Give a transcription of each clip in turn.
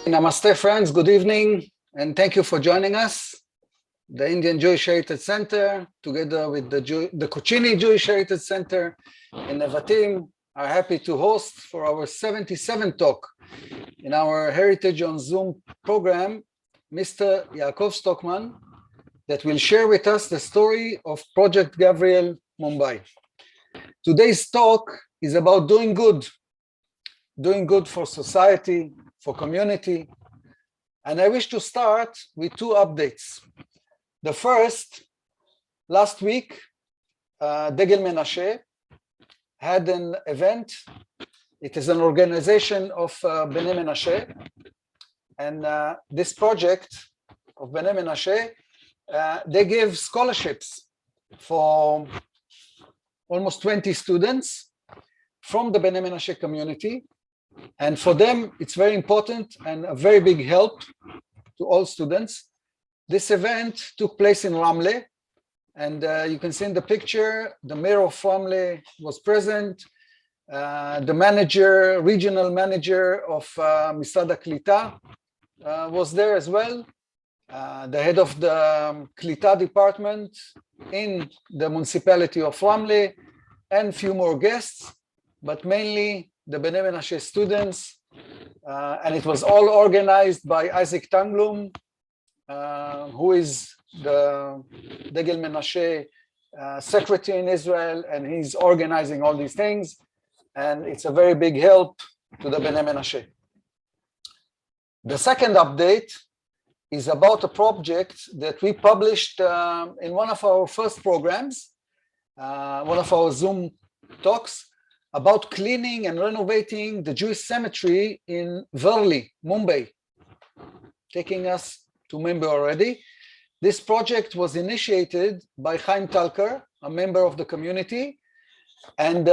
Namaste friends, good evening, and thank you for joining us. The Indian Jewish Heritage Center, together with the Cochin Jewish Heritage Center in Nevatim, are happy to host for our 77th talk in our Heritage on Zoom program, Mr. Yaakov Stockman, that will share with us the story of Project Gabriel Mumbai. Today's talk is about doing good for society, for community. And I wish to start with two updates. The first, last week, Degel Menashe had an event. It is an organization of Bnei Menashe. And this project of Bnei Menashe, they give scholarships for almost 20 students from the Bnei Menashe community. And for them, it's very important and a very big help to all students. This event took place in Ramle, and you can see in the picture, the mayor of Ramle was present, the manager, regional manager of Misrad HaKlita was there as well, the head of the Klita department in the municipality of Ramle, and few more guests, but mainly the Bnei Menashe students, and it was all organized by Isaac Tanglum, who is the Degel Menashe secretary in Israel, and he's organizing all these things, and it's a very big help to the Bnei Menashe. The second update is about a project that we published in one of our first programs, one of our Zoom talks, about cleaning and renovating the Jewish cemetery in Worli, Mumbai, taking us to Mumbai already. This project was initiated by Chaim Talker, a member of the community. And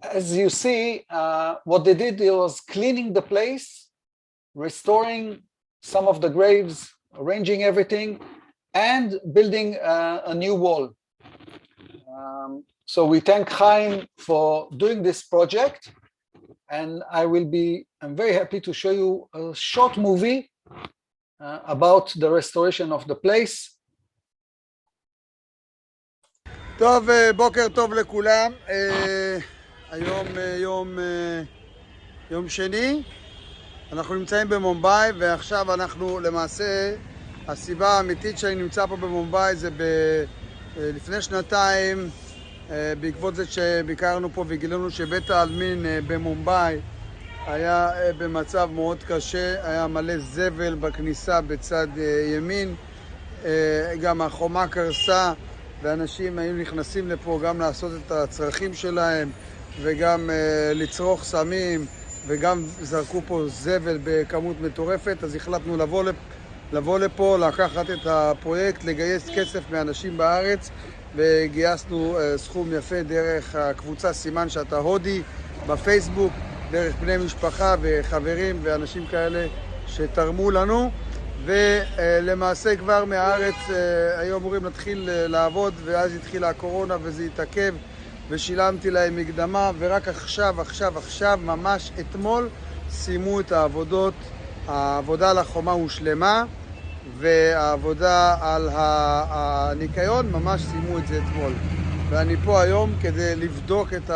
as you see, what they did was cleaning the place, restoring some of the graves, arranging everything, and building a new wall. So we thank Chaim for doing this project, and I'm very happy to show you a short movie about the restoration of the place. טוב, בוקר טוב לכולם. היום יום שני, אנחנו נמצאים במומבאי, ועכשיו אנחנו למעשה, הסיבה האמיתית שאני נמצא פה במומבאי זה לפני שנתיים, בעקבות זה שביקרנו פה וגילינו שבית העלמין במומבאי היה במצב מאוד קשה, היה מלא זבל בכניסה בצד ימין, גם החומה קרסה ואנשים היו נכנסים לפה גם לעשות את הצרכים שלהם וגם לצרוך סמים וגם זרקו פה זבל בכמות מטורפת. אז החלטנו לבוא לפה, לקחת את הפרויקט, לגייס כסף מאנשים בארץ, וגייסנו סכום יפה דרך הקבוצה סימן שאתה הודי בפייסבוק, דרך בני משפחה וחברים ואנשים כאלה שתרמו לנו, ולמעשה כבר מהארץ היו אמורים להתחיל לעבוד, ואז התחילה הקורונה וזה התעכב, ושילמתי להם מקדמה, ורק עכשיו, ממש אתמול סיימו את העבודות. העבודה על החומה הושלמה, והעבודה על הניקיון ממש סיימו את זה אתמול. ואני פה היום כדי לבדוק את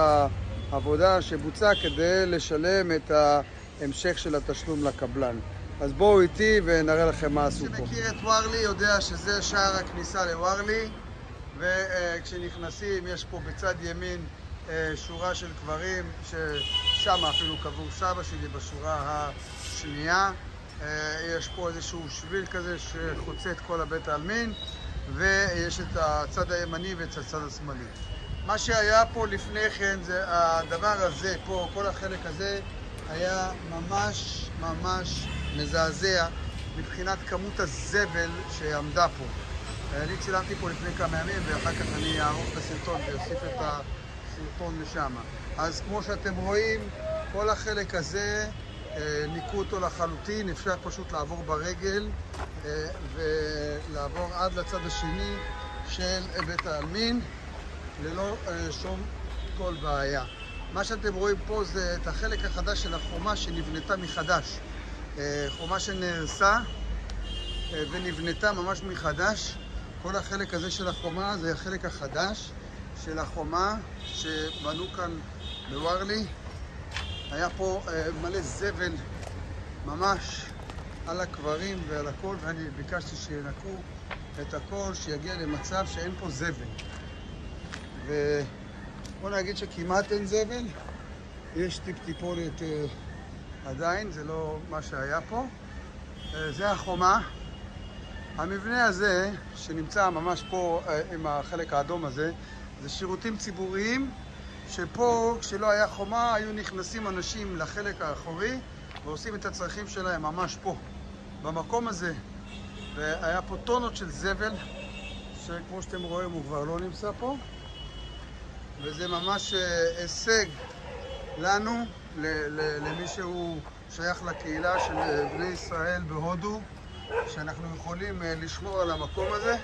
העבודה שבוצעה, כדי לשלם את ההמשך של התשלום לקבלן. אז בואו איתי ונראה לכם מה עשו פה. שמכיר את וורלי יודע שזה שער הכניסה לוורלי, וכשנכנסים יש פה בצד ימין שורה של קברים, ששם אפילו קבור סבא שלי בשורה השנייה. יש פה איזשהו שביל כזה שחוצה את כל הבית העלמין, ויש את הצד הימני ואת הצד השמאלי. מה שהיה פה לפני כן זה הדבר הזה פה, כל החלק הזה היה ממש מזעזע מבחינת כמות הזבל שעמדה פה. אני צילמתי פה לפני כמה ימים, ואחר כך אני אערוך את הסרטון ואוסיף את הסרטון לשם. אז כמו שאתם רואים, כל החלק הזה ניקו אותו לחלוטין, אפשר פשוט לעבור ברגל ולעבור עד לצד השני של בית העלמין ללא שום כל בעיה. מה שאתם רואים פה זה את החלק החדש של החומה שנבנתה מחדש. חומה שנהרסה ונבנתה ממש מחדש. כל החלק הזה של החומה זה החלק החדש של החומה שבנו כאן בווארלי. היה פה מלא זבל ממש על הקברים ועל הכל, ואני ביקשתי שינקו את הכל, שיגיע למצב שאין פה זבל. ובוא נגיד שכמעט אין זבל, יש טיפ-טיפונת עדיין, זה לא מה שהיה פה. זה החומה. המבנה הזה, שנמצא ממש פה עם החלק האדום הזה, זה שירותים ציבוריים, שפה, כשלא היה חומה, היו נכנסים אנשים לחלק האחורי ועושים את הצרכים שלהם ממש פה, במקום הזה. והיה פה טונות של זבל, שכמו שאתם רואים הוא כבר לא נמצא פה. וזה ממש הישג לנו, למי שהוא שייך לקהילה של בני ישראל בהודו, שאנחנו יכולים לשמור על המקום הזה,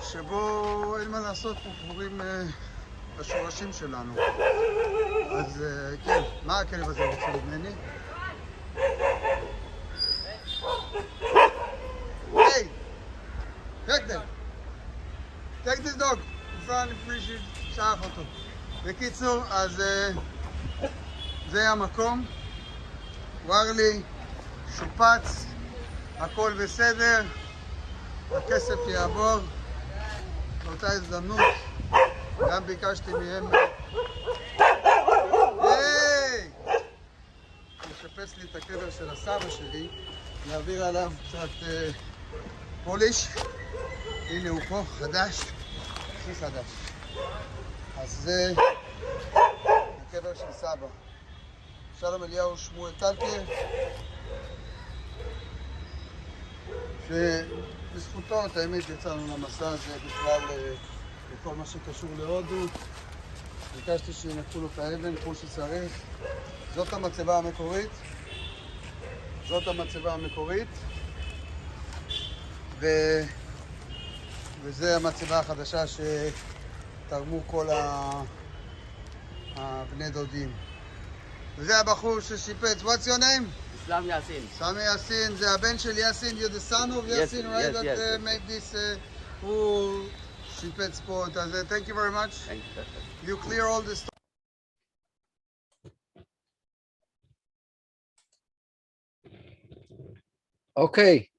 שבו אין מה לעשות, פה קבורים השורשים שלנו. אז כן, מה הכלב הזה רוצה ממני? היי! take this dog! בפרן לפני ששלח אותו. בקיצור, אז זה המקום. ווארלי, שופץ, הכל בסדר, הכסף יעבור. באותה הזדמנות גם ביקשתי מהם לשפץ לי את הקבר של הסבא שלי, להעביר עליו קצת פוליש. הנה הוא פה, חדש, הכי חדש. אז זה הקבר של סבא. שלום אליהו שמואל טלקר, שבזכותו את האמת יצאנו למסע הזה בכלל בכל מה שקשור להודו. ביקשתי שינקו לו את האבן כמו שצריך. זאת המצבה המקורית. זאת המצבה המקורית. וזה המצבה החדשה שתרמו כל הבני דודים. וזה הבחור ששיפץ. What's your name? Islam Yasin. Sami Yasin. זה הבן של יאסין. You're the son of Yasin, right? That made this, who שיפץ פה את הזה. Thank you very much. Thank you. You clear all this. Okay,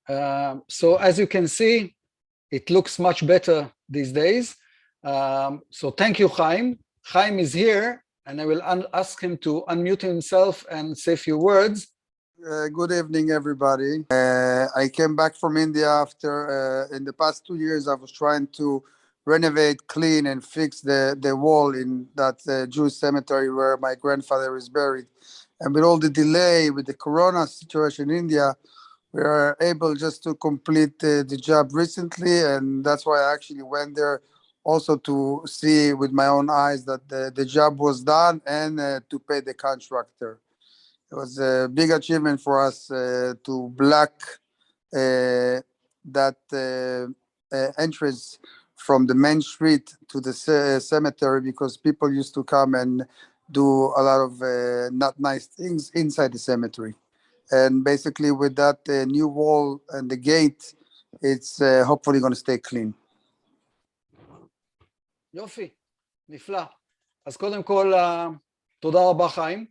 so as you can see, it looks much better these days. So thank you, Chaim. Chaim is here, and I will ask him to unmute himself and say a few words. Good evening, everybody. I came back from India after, in the past 2 years, I was trying to renovate, clean, and fix the wall in that Jewish cemetery where my grandfather is buried. And with all the delay, with the corona situation in India, we are able just to complete the job recently, and that's why I actually went there also to see with my own eyes that the job was done and to pay the contractor. It was a big achievement for us to block that entrance from the main street to the cemetery, because people used to come and do a lot of not nice things inside the cemetery. And basically with that new wall and the gate, it's hopefully going to stay clean. יופי, נפלא. אז קודם כל, תודה רבה חיים.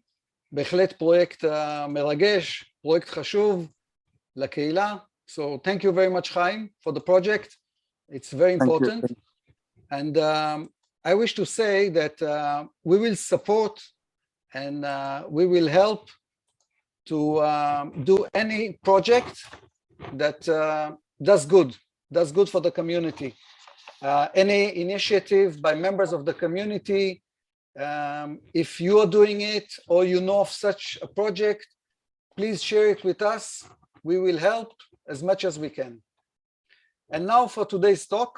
בהחלט פרויקט מרגש, פרויקט חשוב לקהילה. So thank you very much, Chaim, for the project. It's very important. And I wish to say that we will support and we will help to do any project that does good for the community. Any initiative by members of the community, if you are doing it or you know of such a project, please share it with us. We will help as much as we can. And now for today's talk,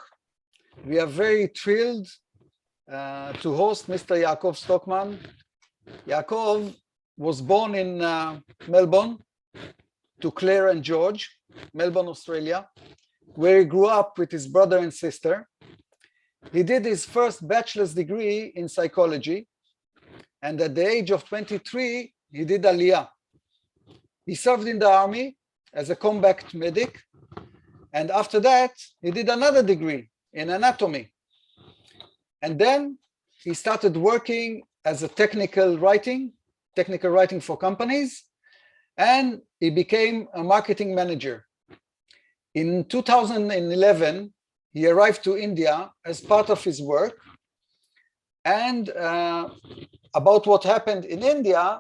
we are very thrilled to host Mr. Yaakov Stockman. Yaakov was born in Melbourne to Claire and George, Melbourne, Australia, where he grew up with his brother and sister. He did his first bachelor's degree in psychology, and at the age of 23, he did Aliyah. He served in the army as a combat medic. And after that, he did another degree in anatomy. And then he started working as a technical writing for companies, and he became a marketing manager. In 2011, he arrived to India as part of his work. And about what happened in India,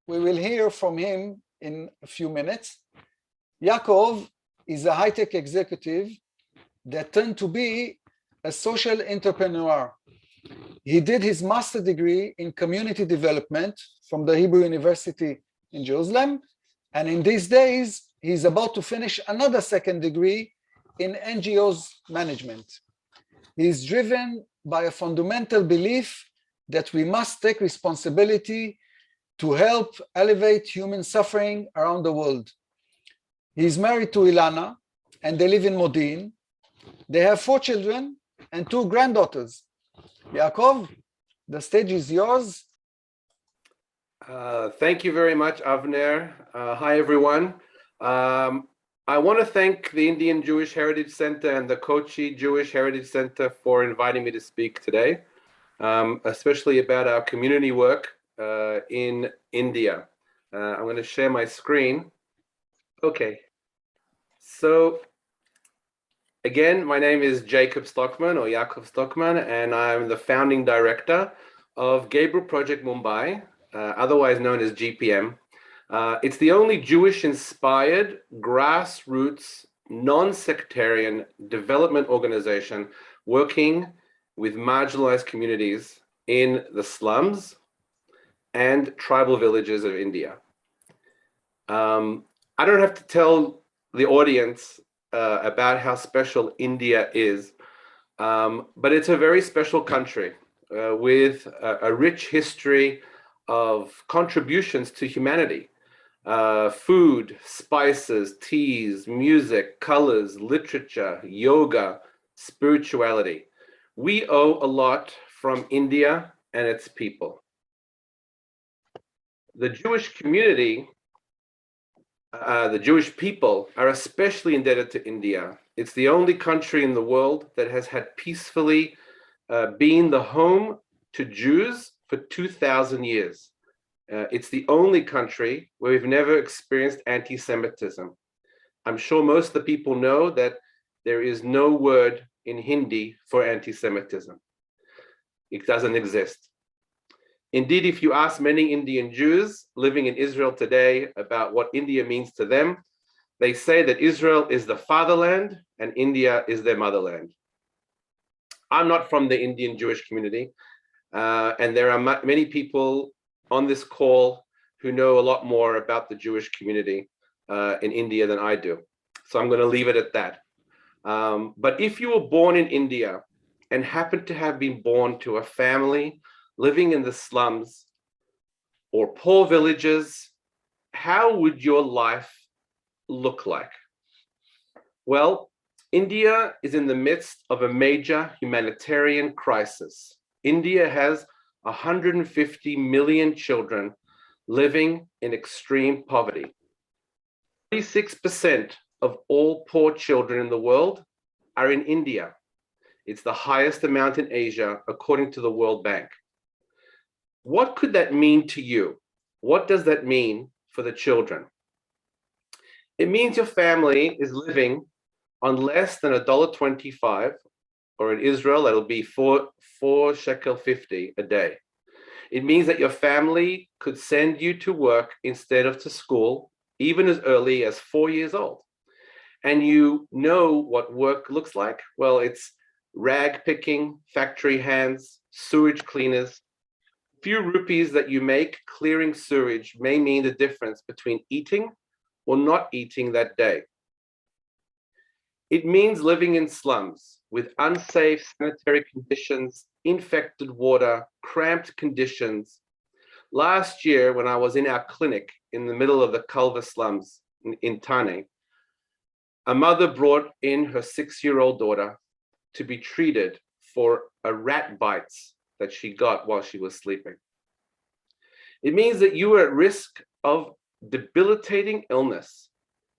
we will hear from him in a few minutes. Yaakov is a high-tech executive that turned to be a social entrepreneur. He did his master's degree in community development from the Hebrew University in Jerusalem. And in these days, he's about to finish another second degree in NGOs management. He's driven by a fundamental belief that we must take responsibility to help elevate human suffering around the world. He's married to Ilana, and they live in Modi'in. They have 4 children and 2 granddaughters. Yaakov, the stage is yours. Thank you very much, Avner. Hi, everyone. I want to thank the Indian Jewish Heritage Center and the Cochin Jewish Heritage Center for inviting me to speak today, especially about our community work in India. I'm going to share my screen. Okay. So, again, my name is Jacob Stockman, or Yaakov Stockman, and I'm the founding director of Gabriel Project Mumbai, otherwise known as GPM. It's the only Jewish-inspired, grassroots, non-sectarian development organization working with marginalized communities in the slums and tribal villages of India. I don't have to tell the audience about how special India is, but it's a very special country with a rich history of contributions to humanity. Food, spices, teas, music, colors, literature, yoga, spirituality. We owe a lot from India and its people. The Jewish community, the Jewish people are especially indebted to India. It's the only country in the world that has had peacefully been the home to Jews for 2,000 years. It's the only country where we've never experienced anti-Semitism. I'm sure most of the people know that there is no word in Hindi for anti-Semitism. It doesn't exist. Indeed, if you ask many Indian Jews living in Israel today about what India means to them, they say that Israel is the fatherland and India is their motherland. I'm not from the Indian Jewish community, and there are many people on this call who know a lot more about the Jewish community in India than I do. So I'm going to leave it at that. But if you were born in India and happen to have been born to a family living in the slums or poor villages, how would your life look like? Well, India is in the midst of a major humanitarian crisis. India has 150 million children living in extreme poverty. 36% of all poor children in the world are in India. It's the highest amount in Asia, according to the World Bank. What could that mean to you? What does that mean for the children? It means your family is living on less than $1.25, or in Israel, that'll be 4 shekel 50 a day. It means that your family could send you to work instead of to school, even as early as 4 years old. And you know what work looks like? Well, it's rag picking, factory hands, sewage cleaners. Few rupees that you make clearing sewage may mean the difference between eating or not eating that day. It means living in slums with unsafe sanitary conditions, infected water, cramped conditions. Last year, when I was in our clinic in the middle of the Culver slums in Thane, a mother brought in her 6-year-old daughter to be treated for a rat bites that she got while she was sleeping. It means that you are at risk of debilitating illness.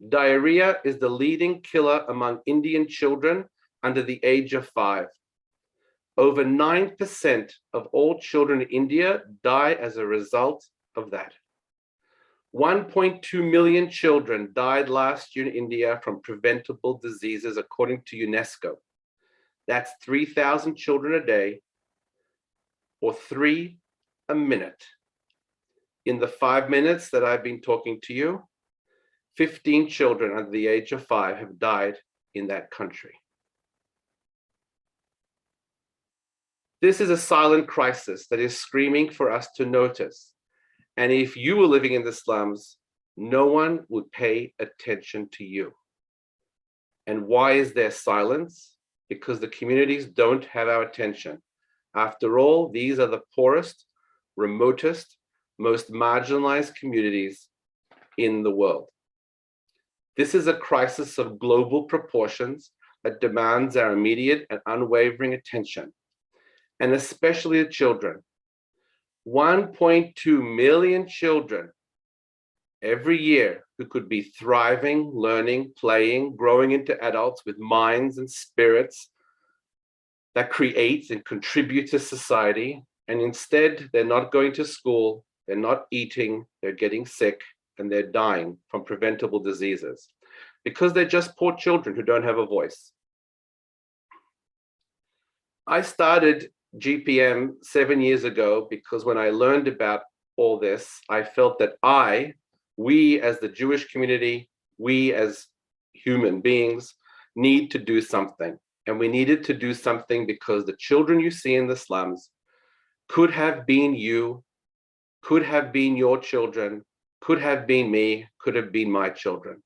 Diarrhea is the leading killer among Indian children under the age of 5. Over 9% of all children in India die as a result of that. 1.2 million children died last year in India from preventable diseases, according to UNESCO. That's 3,000 children a day, or 3 a minute. In the 5 minutes that I've been talking to you, 15 children under the age of 5 have died in that country. This is a silent crisis that is screaming for us to notice. And if you were living in the slums, no one would pay attention to you. And why is there silence? Because the communities don't have our attention. After all, these are the poorest, remotest, most marginalized communities in the world. This is a crisis of global proportions that demands our immediate and unwavering attention, and especially the children. 1.2 million children every year who could be thriving, learning, playing, growing into adults with minds and spirits that create and contribute to society. And instead, they're not going to school, they're not eating, they're getting sick, and they're dying from preventable diseases because they're just poor children who don't have a voice. I started GPM 7 years ago because when I learned about all this, I felt that we as the Jewish community, we as human beings need to do something. And we needed to do something because the children you see in the slums could have been you, could have been your children, could have been me, could have been my children.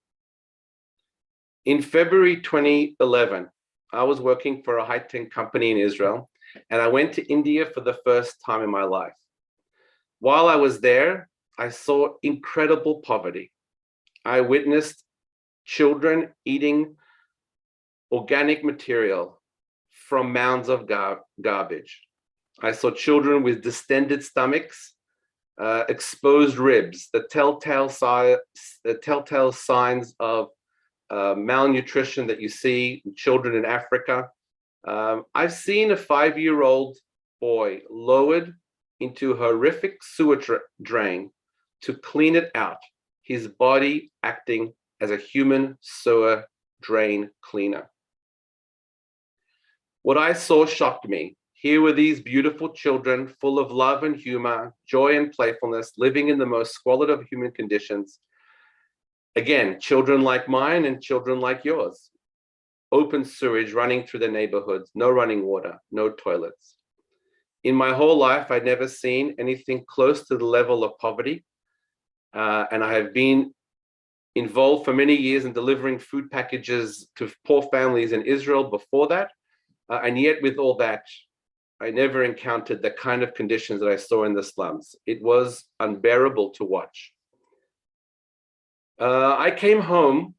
In February 2011, I was working for a high-tech company in Israel, and I went to India for the first time in my life. While I was there, I saw incredible poverty. I witnessed children eating organic material from mounds of garbage. I saw children with distended stomachs, exposed ribs, the telltale signs of malnutrition that you see in children in Africa. I've seen a 5-year-old boy lowered into a horrific sewer drain to clean it out, his body acting as a human sewer drain cleaner. What I saw shocked me. Here were these beautiful children full of love and humor, joy and playfulness, living in the most squalid of human conditions. Again, children like mine and children like yours. Open sewage running through the neighborhoods, no running water, no toilets. In my whole life, I'd never seen anything close to the level of poverty. And I have been involved for many years in delivering food packages to poor families in Israel before that. And yet with all that, I never encountered the kind of conditions that I saw in the slums. It was unbearable to watch. I came home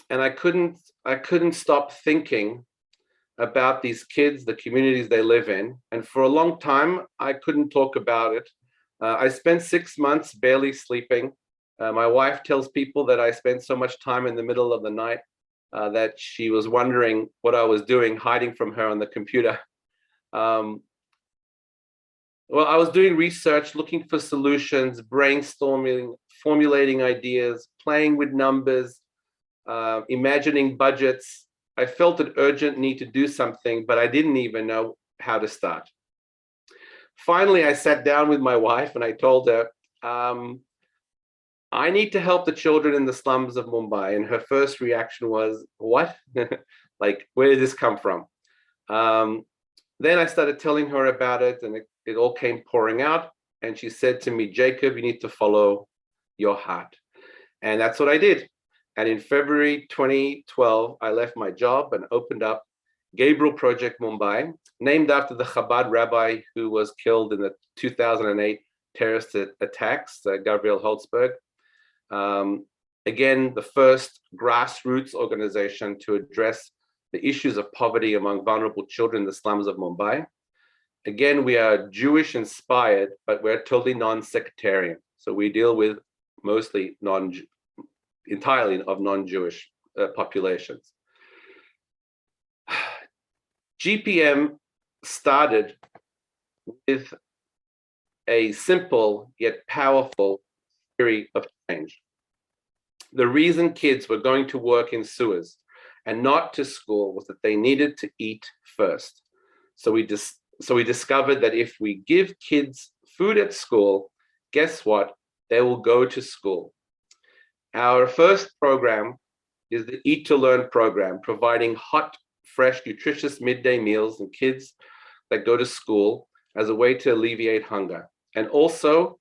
and I couldn't stop thinking about these kids, the communities they live in. And for a long time, I couldn't talk about it. I spent 6 months barely sleeping. My wife tells people that I spent so much time in the middle of the night that she was wondering what I was doing, hiding from her on the computer. Well, I was doing research, looking for solutions, brainstorming, formulating ideas, playing with numbers, imagining budgets. I felt an urgent need to do something, but I didn't even know how to start. Finally, I sat down with my wife and I told her, I need to help the children in the slums of Mumbai. And her first reaction was, what? Like, where did this come from? Then I started telling her about it and it all came pouring out. And she said to me, Jacob, you need to follow your heart. And that's what I did. And in February 2012, I left my job and opened up Gabriel Project Mumbai, named after the Chabad rabbi who was killed in the 2008 terrorist attacks, Gabriel Holtzberg. Again, the first grassroots organization to address the issues of poverty among vulnerable children in the slums of Mumbai. Again, we are Jewish inspired, but we're totally non-sectarian. So we deal with mostly entirely of non-Jewish populations. GPM started with a simple yet powerful theory of change. The reason kids were going to work in sewers and not to school was that they needed to eat first. So we discovered that if we give kids food at school, guess what? They will go to school. Our first program is the Eat to Learn program, providing hot, fresh, nutritious midday meals and kids that go to school as a way to alleviate hunger, and also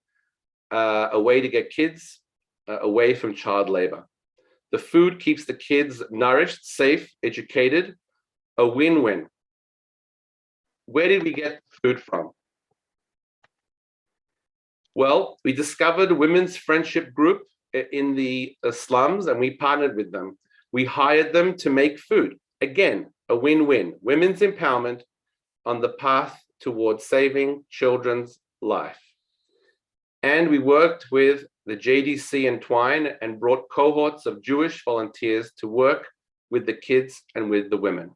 a way to get kids away from child labor. The food keeps the kids nourished, safe, educated, a win-win. Where did we get food from? Well, we discovered a women's friendship group in the slums, and we partnered with them. We hired them to make food. Again, a win-win. Women's empowerment on the path towards saving children's life. And we worked with the JDC and Twine and brought cohorts of Jewish volunteers to work with the kids and with the women.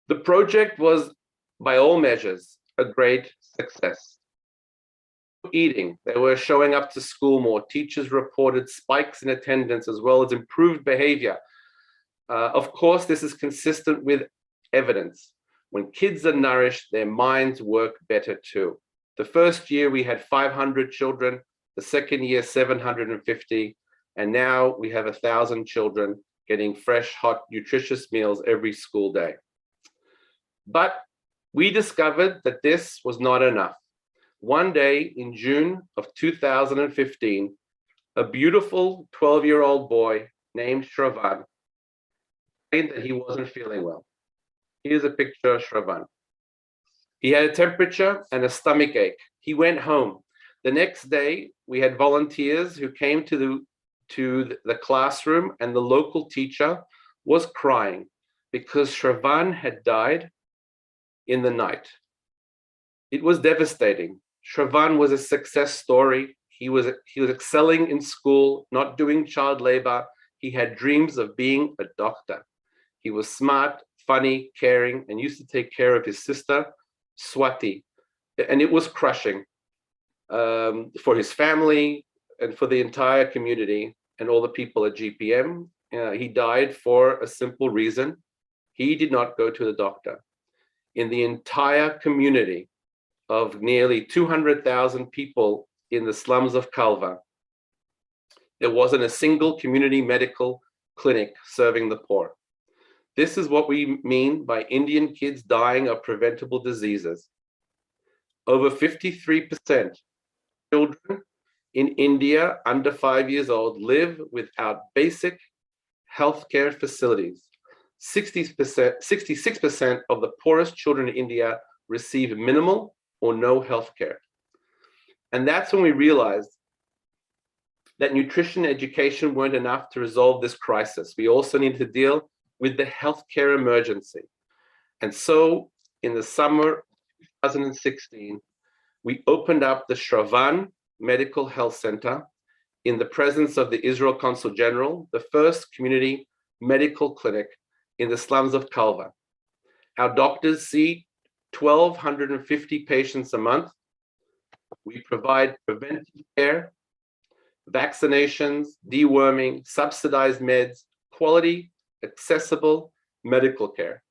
The project was, by all measures, a great success. Eating, they were showing up to school more. Teachers reported spikes in attendance as well as improved behavior. Of course, this is consistent with evidence. When kids are nourished, their minds work better too. The first year we had 500 children, the second year 750, and now we have 1,000 children getting fresh, hot, nutritious meals every school day. But we discovered that this was not enough. One day in June of 2015, a beautiful 12-year-old boy named Shravan said that he wasn't feeling well. Here's a picture of Shravan. He had a temperature and a stomach ache. He went home. The next day, we had volunteers who came to the classroom, and the local teacher was crying because Shravan had died in the night. It was devastating. Shravan was a success story. He was excelling in school, not doing child labor. He had dreams of being a doctor. He was smart, funny, caring, and used to take care of his sister, Swati. And it was crushing for his family and for the entire community and all the people at GPM. He died for a simple reason. He did not go to the doctor. In the entire community of nearly 200,000 people in the slums of Kalva, there wasn't a single community medical clinic serving the poor. This is what we mean by Indian kids dying of preventable diseases. Over 53% of children in India under 5 years old live without basic healthcare facilities. 66% of the poorest children in India receive minimal or no healthcare. And that's when we realized that nutrition education weren't enough to resolve this crisis. We also needed to deal with the healthcare emergency. And so in the summer of 2016, we opened up the Shravan Medical Health Center in the presence of the Israel Consul General, the first community medical clinic in the slums of Kalva. Our doctors see 1,250 patients a month. We provide preventive care, vaccinations, deworming, subsidized meds, quality, accessible medical care.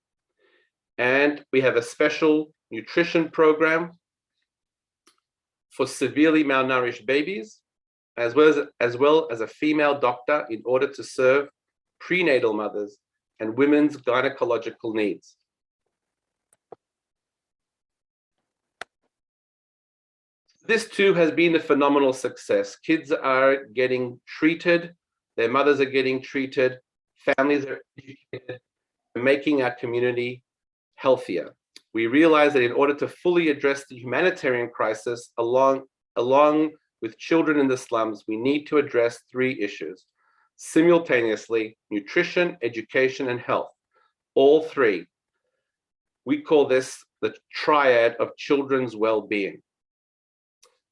And we have a special nutrition program for severely malnourished babies, as well as a female doctor in order to serve prenatal mothers and women's gynecological needs. This too has been a phenomenal success. Kids are getting treated, their mothers are getting treated, families are educated, making our community healthier. We realize that in order to fully address the humanitarian crisis along with children in the slums, we need to address 3 issues simultaneously: nutrition, education, and health. All 3. We call this the triad of children's well-being.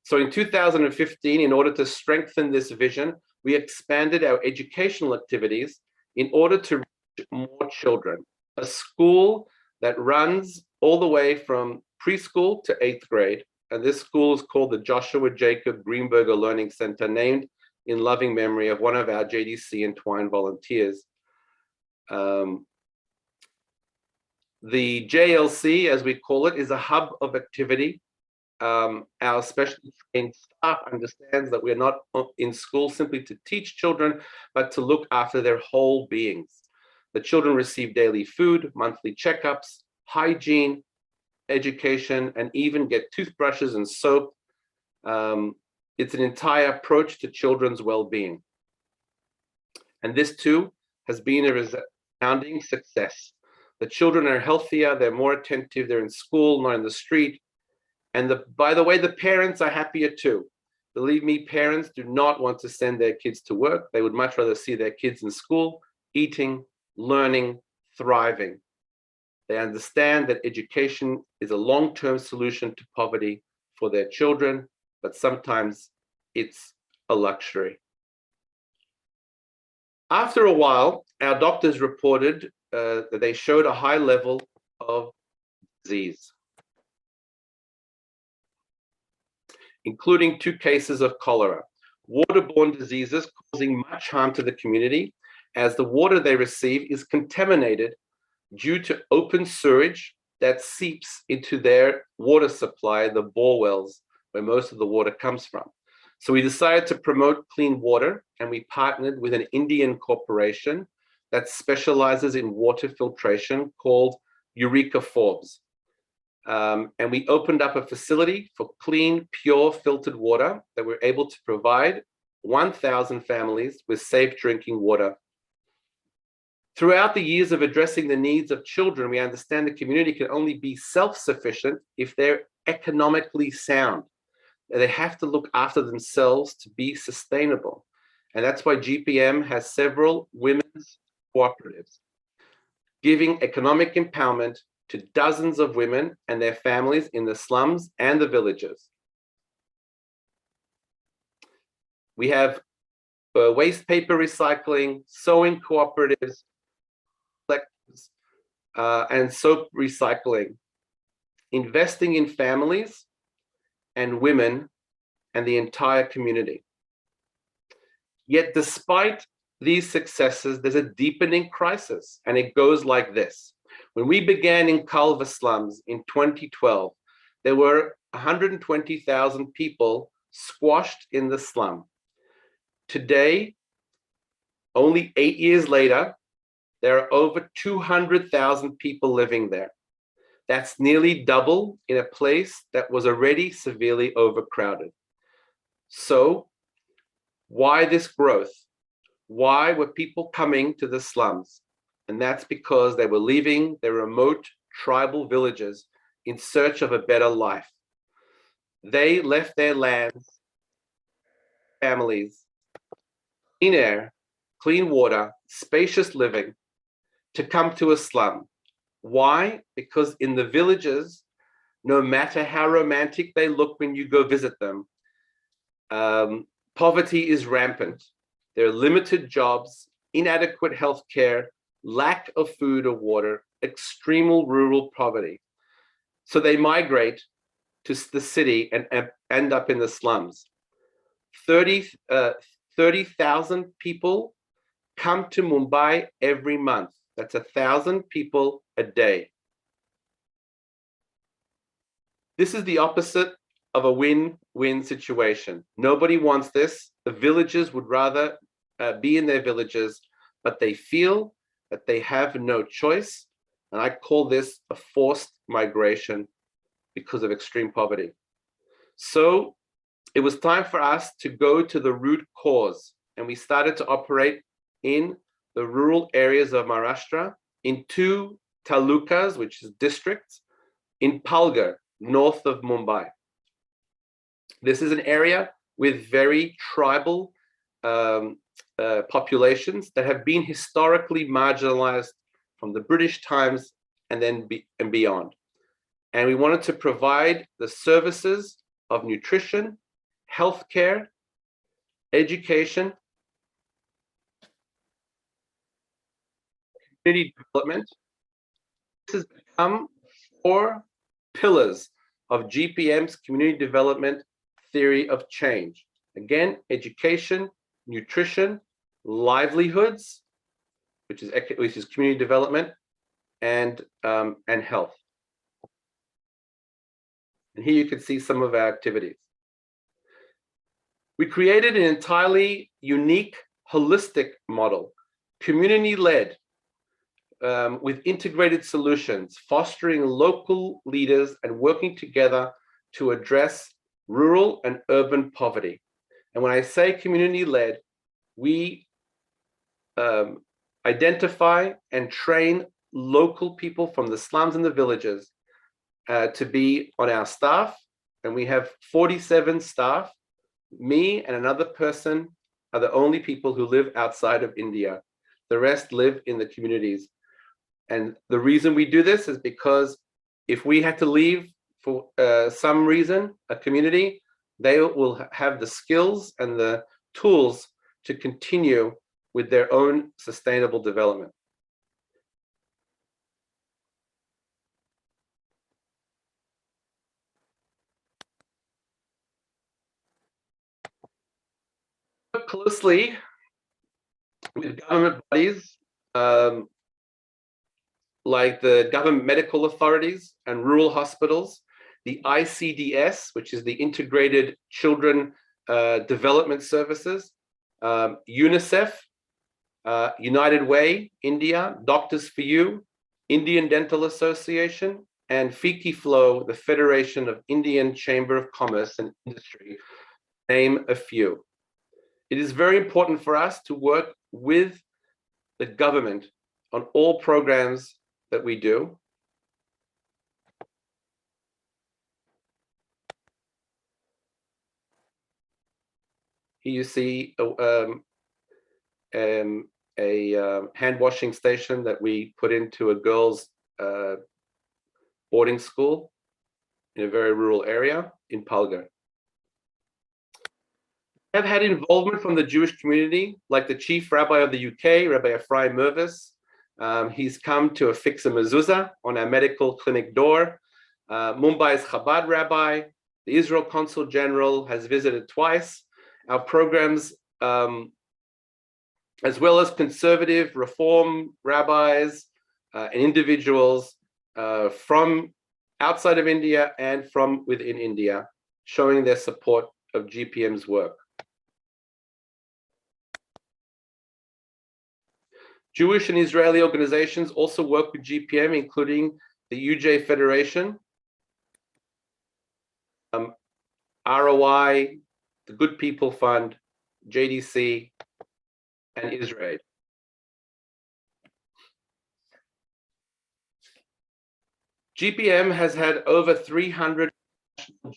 So in 2015, in order to strengthen this vision, we expanded our educational activities in order to reach more children. A school that runs all the way from preschool to 8th grade. And this school is called the Joshua Jacob Greenberger Learning Center, named in loving memory of one of our JDC and Twine volunteers. The JLC, as we call it, is a hub of activity. Our specially trained staff understands that we're not in school simply to teach children, but to look after their whole beings. The children receive daily food, monthly checkups, hygiene, education, and even get toothbrushes and soap. It's an entire approach to children's well-being. And this too has been a resounding success. The children are healthier, they're more attentive, they're in school, not in the street. And by the way, the parents are happier too. Believe me, parents do not want to send their kids to work. They would much rather see their kids in school, eating, learning, thriving. They understand that education is a long-term solution to poverty for their children, but sometimes it's a luxury. After a while, our doctors reported that they showed a high level of disease, including 2 cases of cholera, waterborne diseases causing much harm to the community, as the water they receive is contaminated due to open sewage that seeps into their water supply, the bore wells, where most of the water comes from. So we decided to promote clean water, and we partnered with an Indian corporation that specializes in water filtration called Eureka Forbes. And we opened up a facility for clean, pure filtered water that we're able to provide 1,000 families with safe drinking water. Throughout the years of addressing the needs of children, we understand the community can only be self-sufficient if they're economically sound. They have to look after themselves to be sustainable. And that's why GPM has several women's cooperatives, giving economic empowerment to dozens of women and their families in the slums and the villages. We have waste paper recycling, sewing cooperatives, and soap recycling, investing in families and women and the entire community. Yet despite these successes, there's a deepening crisis, and it goes like this. When we began in Culver slums in 2012, there were 120,000 people squashed in the slum. Today, only 8 years later, there are over 200,000 people living there. That's nearly double in a place that was already severely overcrowded. So, why this growth? Why were people coming to the slums? And that's because they were leaving their remote tribal villages in search of a better life. They left their lands, families, clean air, clean water, spacious living, to come to a slum. Why? Because in the villages, no matter how romantic they look when you go visit them, poverty is rampant. There are limited jobs, inadequate health care, lack of food or water, extreme rural poverty. So they migrate to the city and end up in the slums. 30,000 people come to Mumbai every month. That's 1,000 people a day. This is the opposite of a win-win situation. Nobody wants this. The villagers would rather be in their villages, but they feel that they have no choice. And I call this a forced migration because of extreme poverty. So it was time for us to go to the root cause. And we started to operate in the rural areas of Maharashtra, in 2 talukas, which is districts, in Palghar, north of Mumbai. This is an area with very tribal populations that have been historically marginalized from the British times and then beyond. And we wanted to provide the services of nutrition, healthcare, education, community development. This has become 4 pillars of GPM's community development theory of change. Again, education, nutrition, livelihoods, which is community development, and health. And here you can see some of our activities. We created an entirely unique, holistic model, community-led, with integrated solutions, fostering local leaders and working together to address rural and urban poverty. And when I say community-led, we identify and train local people from the slums and the villages to be on our staff. And we have 47 staff. Me and another person are the only people who live outside of India. The rest live in the communities. And the reason we do this is because if we had to leave for some reason, a community, they will have the skills and the tools to continue with their own sustainable development. Work closely with government bodies like the government medical authorities and rural hospitals, the ICDS, which is the Integrated Children Development Services, UNICEF, United Way, India, Doctors for You, Indian Dental Association, and FICI Flow, the Federation of Indian Chamber of Commerce and Industry, name a few. It is very important for us to work with the government on all programs that we do. Here you see a hand washing station that we put into a girls' boarding school in a very rural area in Palgar. Have had involvement from the Jewish community, like the chief rabbi of the UK, Rabbi Ephraim Mervis. He's come to affix a mezuzah on our medical clinic door. Mumbai's Chabad rabbi, the Israel Consul General has visited twice. Our programs, as well as conservative reform rabbis and individuals from outside of India and from within India, showing their support of GPM's work. Jewish and Israeli organizations also work with GPM, including the UJ Federation, ROI, the Good People Fund, JDC, and Israel. GPM has had over 300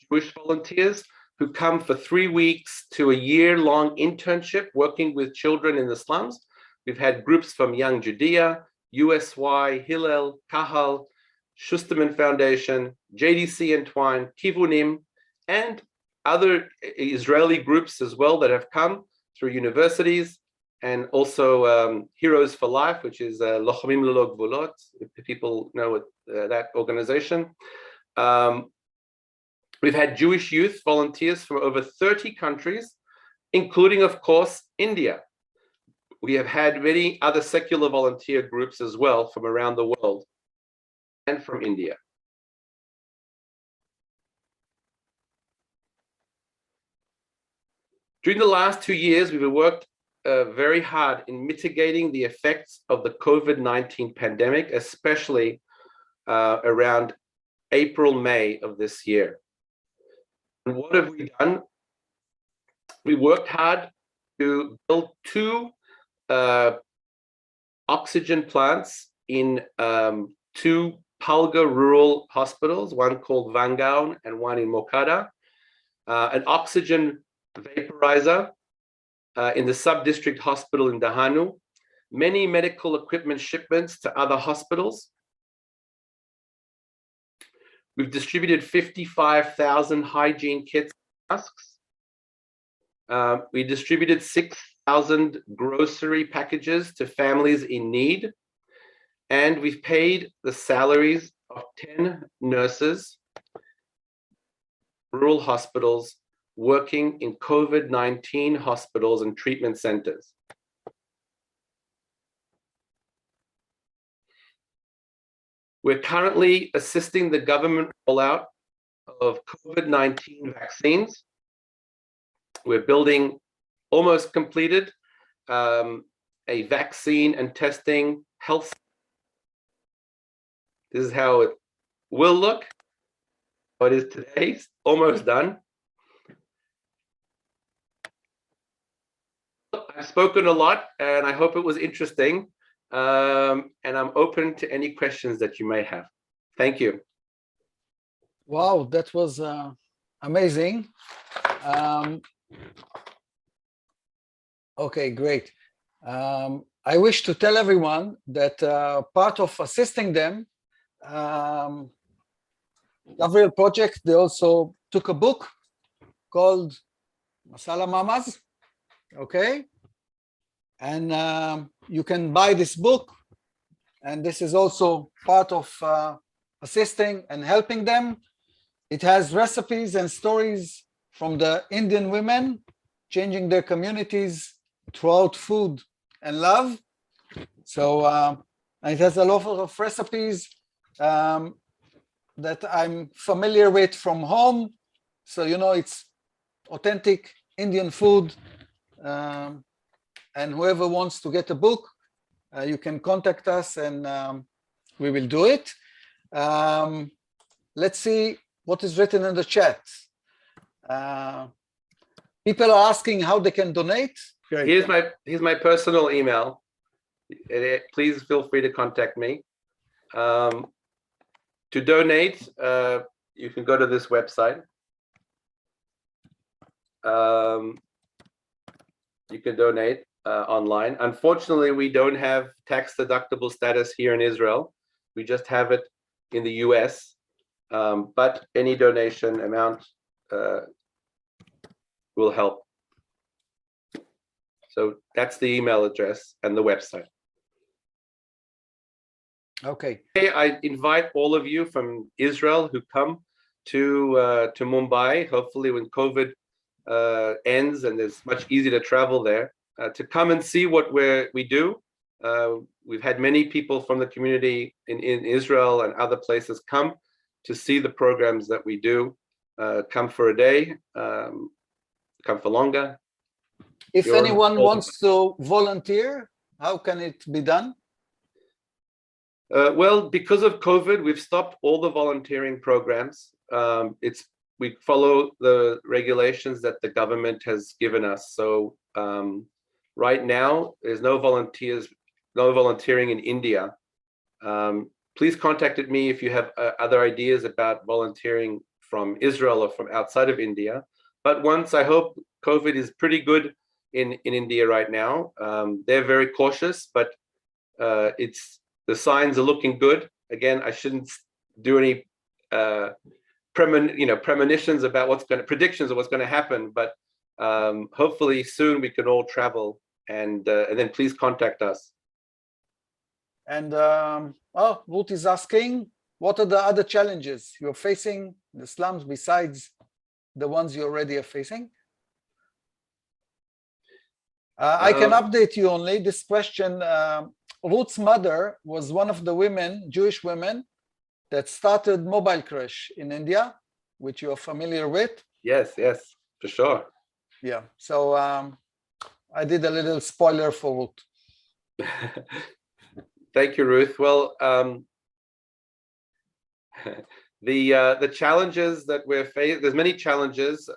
Jewish volunteers who come for 3 weeks to a year-long internship working with children in the slums. We've had groups from Young Judea, USY, Hillel, Kahal, Schusterman Foundation, JDC Entwine, Kivunim, and other Israeli groups as well that have come through universities, and also Heroes for Life, which is Lochamim Lelo Gvulot, if people know what, that organization. We've had Jewish youth volunteers from over 30 countries, including, of course, India. We have had many other secular volunteer groups as well from around the world and from India. During the last 2 years, we've worked very hard in mitigating the effects of the COVID-19 pandemic, especially around April, May of this year. And what have we done? We worked hard to build 2 oxygen plants in 2 Palgar rural hospitals, one called Vangaon and one in Moncada, an oxygen vaporizer in the sub-district hospital in Dahanu, many medical equipment shipments to other hospitals. We've distributed 55,000 hygiene kits and masks We distributed 6,000 grocery packages to families in need, and we've paid the salaries of 10 nurses, rural hospitals working in COVID-19 hospitals and treatment centers. We're currently assisting the government rollout of COVID-19 vaccines. We're building, almost completed, a vaccine and testing health. This is how it will look. What is today, almost done. I've spoken a lot, and I hope it was interesting. And I'm open to any questions that you may have. Thank you. Wow, that was amazing. Okay, great. I wish to tell everyone that part of assisting them, Gabriel Project, they also took a book called Masala Mamas, okay? And you can buy this book, and this is also part of assisting and helping them. It has recipes and stories from the Indian women changing their communities throughout food and love. So and it has a lot of recipes that I'm familiar with from home. So, you know, it's authentic Indian food. And whoever wants to get a book, you can contact us, and we will do it. Let's see what is written in the chat. People are asking how they can donate. Great. Here's my personal email. Please feel free to contact me. To donate, you can go to this website. You can donate online. Unfortunately, we don't have tax deductible status here in Israel. We just have it in the US. But any donation amount will help. So that's the email address and the website. Okay. I invite all of you from Israel who come to Mumbai, hopefully when COVID ends and it's much easier to travel there, to come and see what we do. We've had many people from the community in Israel and other places come to see the programs that we do. Come for a day, come for longer. If anyone wants to volunteer, how can it be done? Well, because of COVID, we've stopped all the volunteering programs. We follow the regulations that the government has given us. So right now, there's no volunteering in India. Please contact me if you have other ideas about volunteering from Israel or from outside of India. But once, I hope COVID is pretty good in India right now. They're very cautious, but the signs are looking good. Again, I shouldn't do any premonitions about predictions of what's going to happen, but hopefully soon we can all travel, and then please contact us. And Ruth is asking, what are the other challenges you're facing in the slums besides the ones you already are facing? I can update you only this question. Ruth's mother was one of the women, Jewish women, that started Mobile Crash in India, which you're familiar with. Yes, for sure. Yeah, so I did a little spoiler for Ruth. Thank you, Ruth. Well, the challenges that we're facing, there's many challenges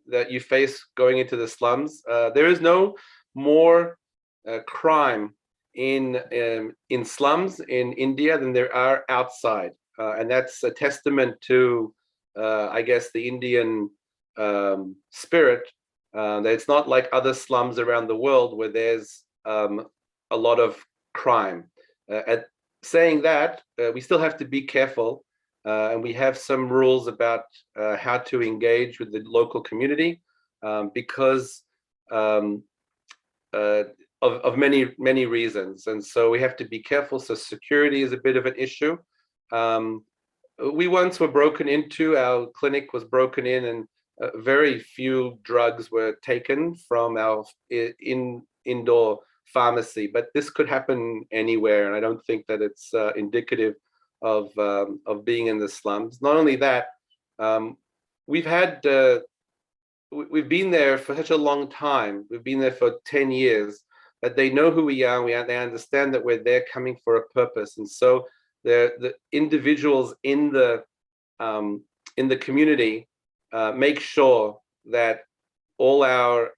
that you face going into the slums. There is no more crime in slums in India than there are outside, and that's a testament to I guess the Indian spirit, that it's not like other slums around the world where there's a lot of crime. Saying that, we still have to be careful, and we have some rules about how to engage with the local community. because of many reasons. And so we have to be careful. So security is a bit of an issue. We once were broken into, our clinic was broken in, and very few drugs were taken from our indoor pharmacy, but this could happen anywhere, and I don't think that it's indicative of being in the slums. Not only that, we've been there for such a long time. We've been there for 10 years that they know who we are. They understand that we're there coming for a purpose, and so the individuals in the community make sure that all our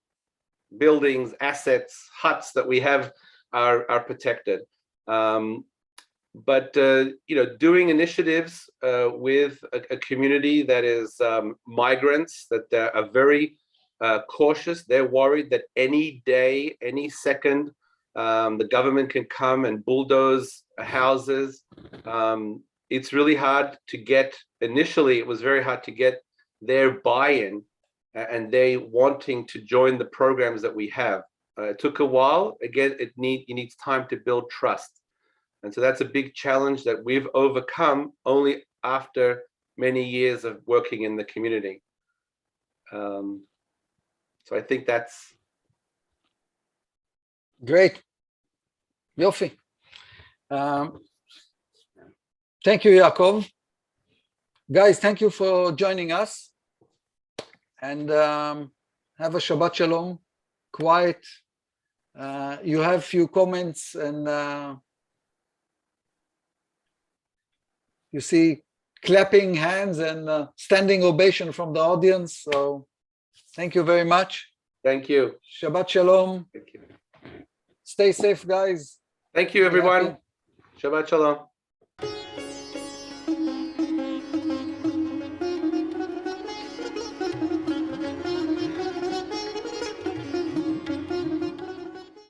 buildings, assets, huts that we have are protected. But doing initiatives with a community that is migrants, that are very cautious. They're worried that any day, any second, the government can come and bulldoze houses. It's really hard to get, initially it was very hard to get their buy-in and they wanting to join the programs that we have. It took a while. Again, it needs time to build trust. And so that's a big challenge that we've overcome only after many years of working in the community. So I think that's great. Yofi. Thank you, Yaakov. Guys, thank you for joining us. And have a Shabbat Shalom, quiet. You have few comments and you see clapping hands and standing ovation from the audience. So thank you very much. Thank you. Shabbat Shalom. Thank you. Stay safe, guys. Thank you, everyone. Shabbat Shalom.